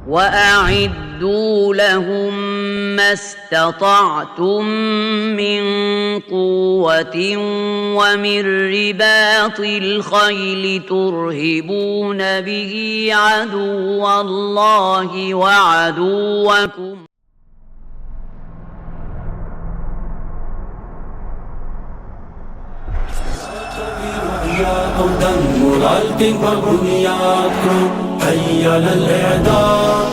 وأعدوا لهم ما استطعتم من قوة ومن رباط الخيل ترهبون به عدو الله وعدوكم حي على الإعداد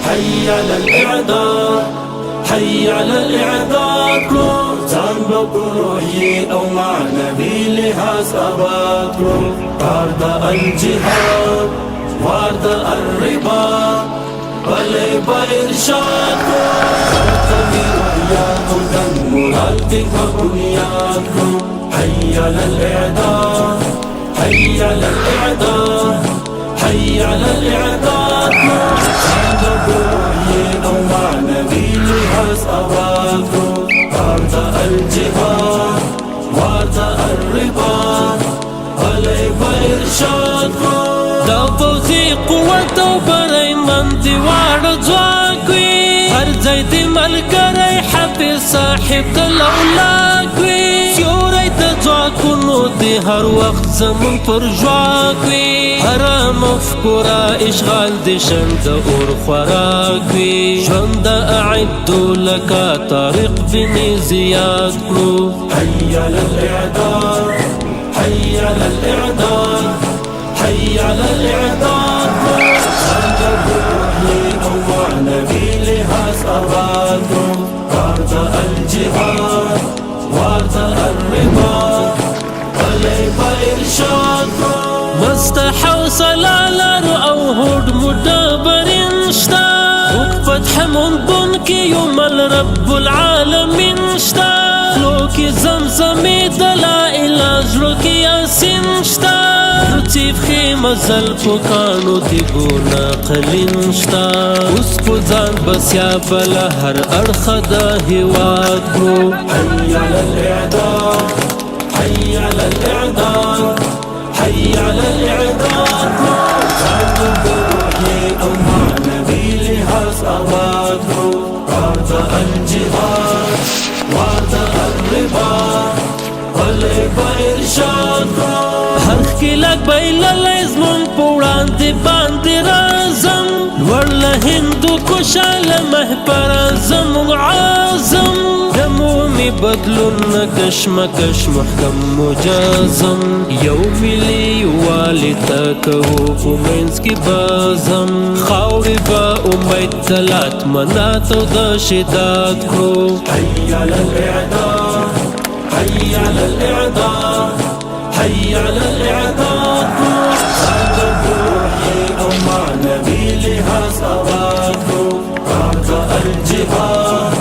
حي على الإعداد حي على الإعداد ځان به پوهیږي او مع نبي لحاظ آباد کړو کار د الجهاد وار د الرباط بلې به ارشاد کړو حي على الإعداد حي على الإعداد حي على الإعداد ځان به پوهیږي او مع نبي لحاظ آباد کړو کار د الجهاد وار د الرباط بلې به ارشاد کړو دا پوځي قوت او بری من دي واړه ځواک وي هر ځای دې ملګری حافظ صاحب د لولاک وي سیوری د ځواکونو دې هر وخت زمون پر ژواک وي هره مفکوره اشغال دې شنډ د اور خوراک وي ژوند اعدو لکه طارق بن زیاد کړو حي على الإعداد حي على الإعداد حي على الإعداد ځان به پوهیږي او مع نبي لحاظ آباد کړو کار د الجهاد وار د الرباط بلې به ارشاد کړو مست حوصله لرو او هوډ مو ډبرین شته موږ فتح موندونکي یو مل رب العالمین شته خلو کې زمزمې د لا اله زړه کې یاسین شته رچیف خې مزل په کانو دې ګونه قلین شته اوس په ځان بسیا بله هر اړخه د هېواد کړو حي على الإعداد حي على الإعداد حي على الإعداد ځان به پوهیږي او مع نبي لحاظ آباد کړو کار د الجهاد وار د الرباط بلې به ارشاد کړو هر ښکېلک بایللی زمونږ په وړاندې باندې راځم لوړ له هندوکشه له مهپره زموږ عازم د مومي بدلون نه کشمکش محکم مجازم یو ملي یووالي ته کوو په منځ کې بازم خاورې به امید تلات منات او د شداد کړو حي على الإعداد حي على الإعداد حي على الإعداد ځان به پوهیږي او مع نبي لحاظ آباد کړو کار د الجهاد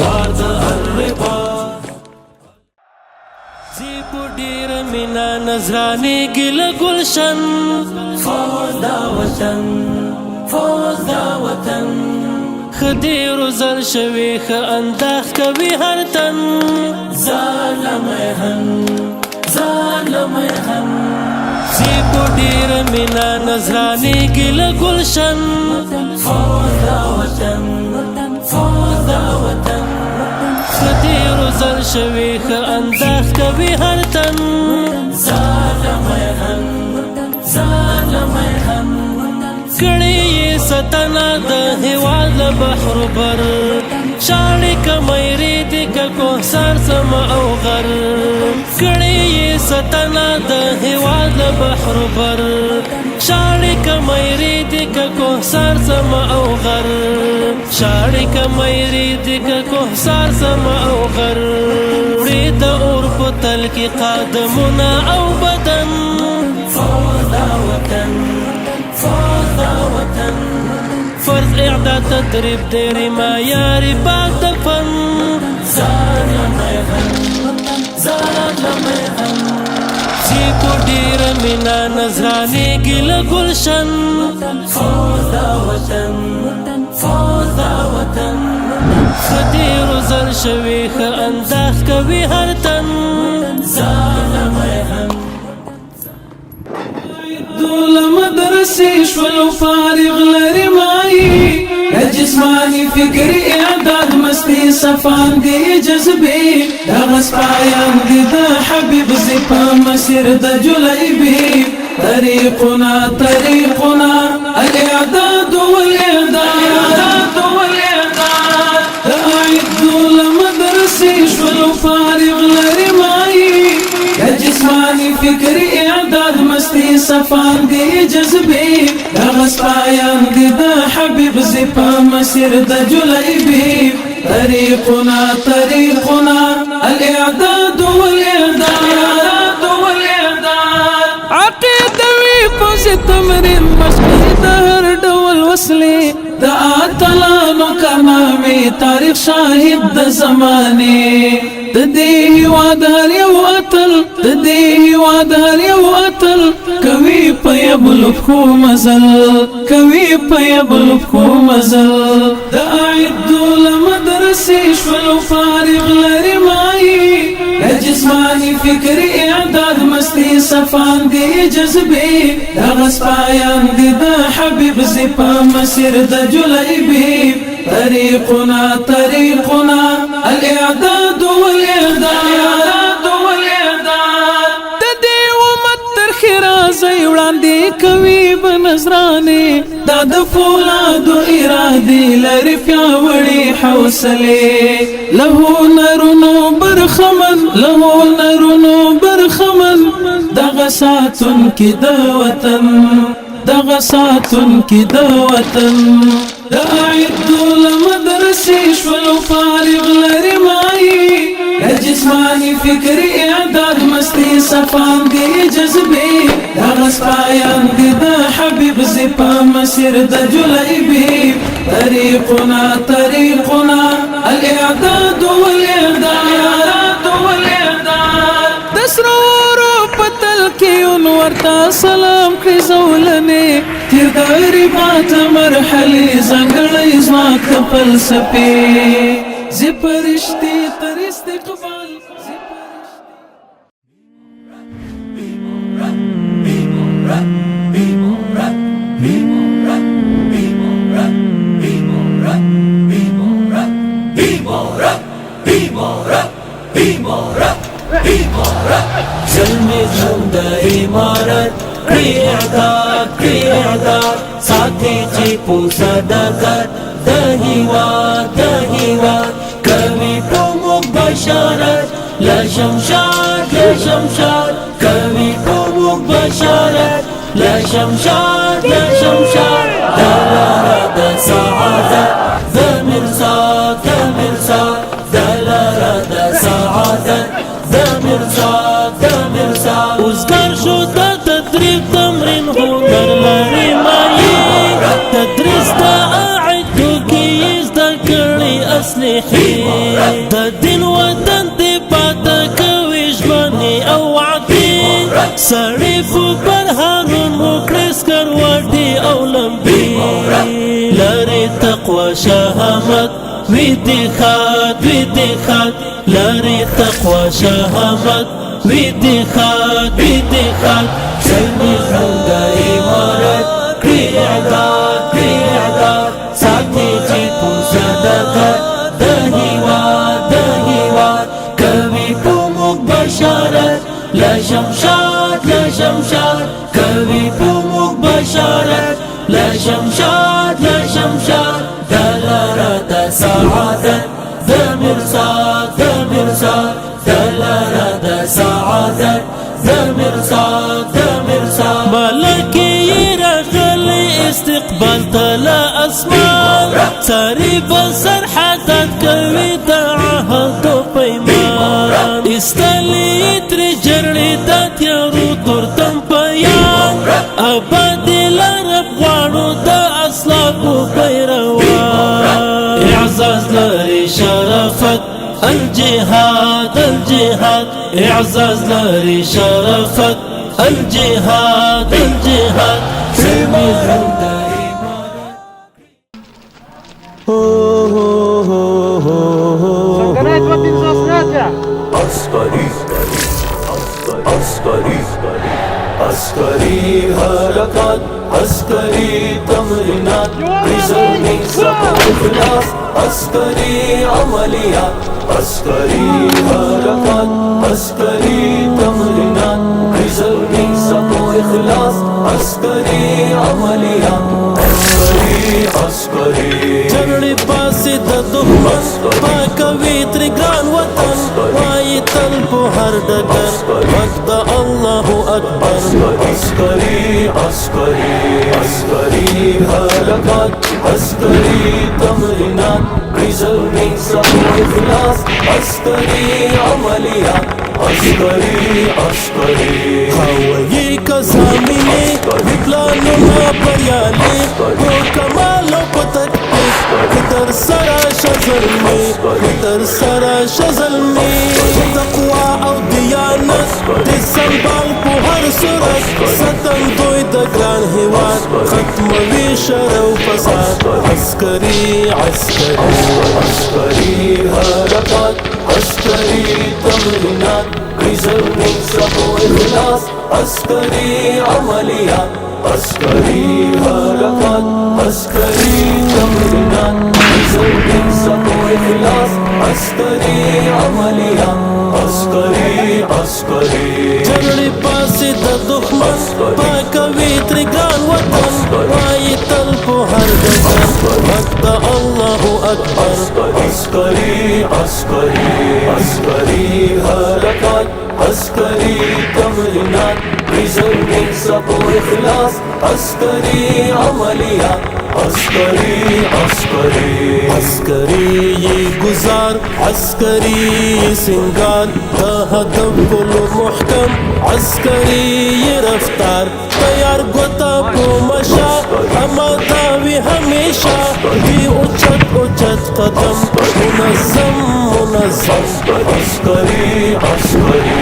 وار د الرباط زی په ډېره مینه نظرانېږي له ګلشن فوز دا وطن فوز دا وطن ښه دې روزل شوي ښه انداز کوي هر تن ظالمه هم ظالمه هم زی په ډېره مینه نظرانېږي له ګلشن فوز دا وطن فوز دا وطن ښه دې روزل شوي ښه انداز کوي هر تن ظالمه هم ظالمه هم کړي یې ستنه د هېواد له بحر بر شاړې کمیرې دې که کوهسار سمه او غر کړي یې ستنه د هېواد له بحر بر شاړې کمیرې دې که کوهسار سمه او غر شاړې کمیرې دې که کوهسار سمه او غر وړې د اور په تل کې قدمونه او بدن فوز دا وطن فوز دا وطن فرض اعداد تدریب دیری معیاري بعد دفن ظالمه هم ظالمه هم زی په ډېره مینه نظرانېږي له ګلشن فوز دا وطن فوز دا وطن ښه دې روزل شوي ښه انداز کوي هر تن ظالمه هم دوله مدرسې شول فارغ لري مایي جسمانی فکری اعداد مستی صفان دی جذبی دغس پایان دی دا حبیب زپا مسیر دا جلیبی طریقنا الاعداد والاعداد اعدوا لمدرسي شولو فارغ لرمائی یا جسمانی فکری اعداد مستی صفان دی جذبی دغس پایان دی دا حبیب زپا مسیر دا جلیبی طریقنا الاعداد والاعداد عقیدوی پس تمرین مشقی دا ہر ڈول وصلی دا آتلانو کرنامی تاریخ شاہد دا زمانے دا دیہی وادہر یو اتل کوی پیبلب خو مزل دا اعدو لمدرسی شولو فارغ لرمائی یا جسمانی فکری اعداد مستی صفان دی جذبی دغس پایان دی دا حبیب زپا مسیر دا جلیبی طریقنا الاعداد والاعداد دا دی امت ترخی رازی وړاندې کوي بنظرانی دا د فولادو ارادی لري پیاوړي حوصله له نرونو برخمن دغه ساتون کې د وطن دا اعدوا لمدرسي شولو فارغ لرمائی یا جسمانی فکری اعداد مستی صفان دی جذبی دغس پایان دی دا حبیب زپا مسیر دا جلیبی طریقنا الاعداد والاعداد دسرورو پتل کیون ورتا سلام کری زولنے تیر داری بات مرحلی زنگڑی زماک فلسفی زپرشتی تر استقبال زلمی زنده امارت کری اعداد ساتھی چیپو صداقت دا هیواد کوي پوموک بشارت لشمشاد کوي پوموک بشارت لشمشاد دلارة دا سعادت دا مرصاد دلارة دا سعادت دا مرصاد اوزګار شو دا تدریب تمرین هنر لري مایي تدریس دا اعدو کی زده کړي اصلحي د دین وطن دی پاته کوي ژمنې او وعدې سړی فکر هارون وکړي سکروټي او لمبې لري تقوا شهامت ویدخات لري تقوا شهامت ویدخات سلمی زنده امارت کری اعداد ساتھی جیپو صداقت دا هیواد کوي پوموک بشارت لشمشاد کوي پوموک بشارت لشمشاد دلارة دا سعادت دا مرصاد دلارة دا سعادت دا مرصاد ملکی رغلی استقبال تلا اسمان ساری بسر حدد کوي دا عهد و پیمان استلی تری جرلی دا تیارو تورتم پیان ابادی لرب غوانو دا اصلابو پیروان اعزاز لري شرفت الجهاد اعزاز لري شرفت الجهاد سلمي زنده عسكري حركات عسكري تمرينات بزمن इखलास अस्करी अमलियात अस्करी हरकत अस्करी तमरीनात रिजल्टिंग सबो इखलास अस्करी अमलियात अस्करी जगड़ी पासी द दुश्मन पाकवी त्रिग्रान वतन वाई तल पो हर डगर वक्त अल्लाहु अकबर अस्करी अस्करी अस्करी हरकत अस्करी तमरीनात रिजल्टिंग सबो इखलास अस्करी अमलियात अस्करी अस्करी हवाई कज़ामिने विप्लानो ना बयाले वो कमालो पतक किधर सरा शजल में किधर सरा शजल में तक़वा और दियानत दे संभाल को हर सूरत सतन दोई दगरान हिवात खत्म वी शरव फसाद अस्करी अस्करी अस्करी हरकत अस्करी तमरीनात रिजल्टिंग सबो इखलास अस्करी अमलियात अस्करी हरकत अस्करी तमरीनात रिजल्टिंग सबो इखलास अस्करी अमलियात अस्करी अस्करी जगड़ी पासी द दुश्मन पाकवी त्रिग्रान वतन वाई तल पो हर डगर वक्त अल्लाहु अकबर अस्करी अस्करी अस्करी हरकत अस्करी तमरीनात रिजल्टिंग सबो इखलास अस्करी अमलियात अस्करी अस्करी अस्करी ये गुजार अस्करी ये सिंगार दा हदफ कुलो मुहकम अस्करी ये रफ्तार तैयार गोता को मशा अमा दावी हमेशा भी उचत उचत कदम मुनज़्ज़म मुनज़्ज़म अस्करी अस्करी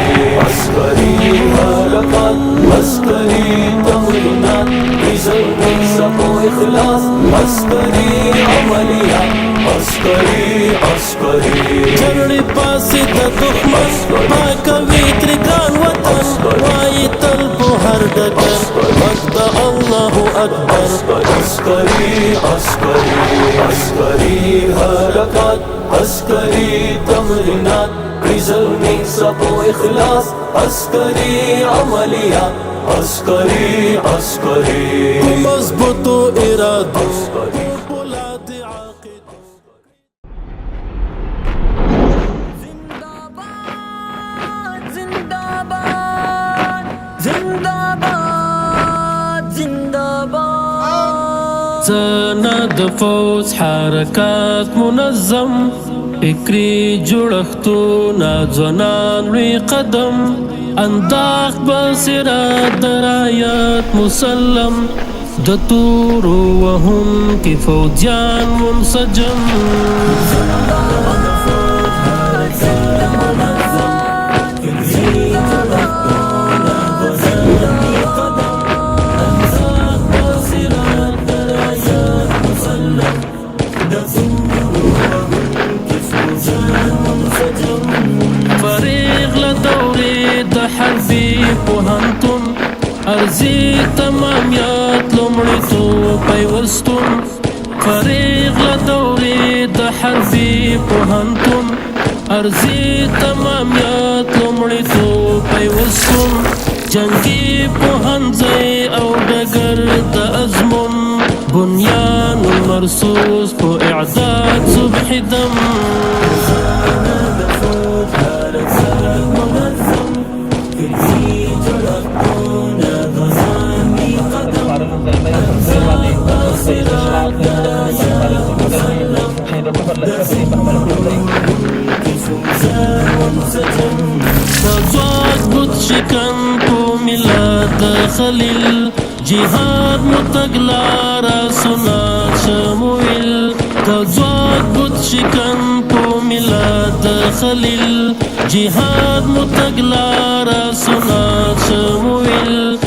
अस्करी हरकत अस्करी तमरीनात रिजल्टिंग सबो इखलास अस्करी अमलियात अस्करी अस्करी जगड़ी पासी द दुश्मन पाकवी त्रिग्रान वतन वाई तल पो हर डगर वक्त अल्लाहु अकबर अस्करी अस्करी अस्करी हरकत अस्करी तमरीनात रिजल्टिंग सबो इखलास अस्करी अमलियात अस्करी अस्करी मजबूतो इरादो बुलाद आक़िदो जिंदाबाद जिंदाबाद जिंदाबाद سند فوز حرکات منظم فکری جوړښتونه ځوانان لوی قدم انداخ بصیرت درایت مسلم د تورو وهم کې فوجیان منسجم حربي پوهنتون ارزي تماميات لومړیتوب پیوستون فارغ له دورې د حربي پوهنتون ارزي تماميات لومړیتوب پیوستون جنگي پوهنځی او ډګر د ازمون بنيان مرصوص په اعداد صبح دم تزواج بود شکن کو میلاد خلیل جهاد متقلارا سنات شمویل تزواج بود شکن کو میلاد خلیل جهاد متقلارا سنات شمویل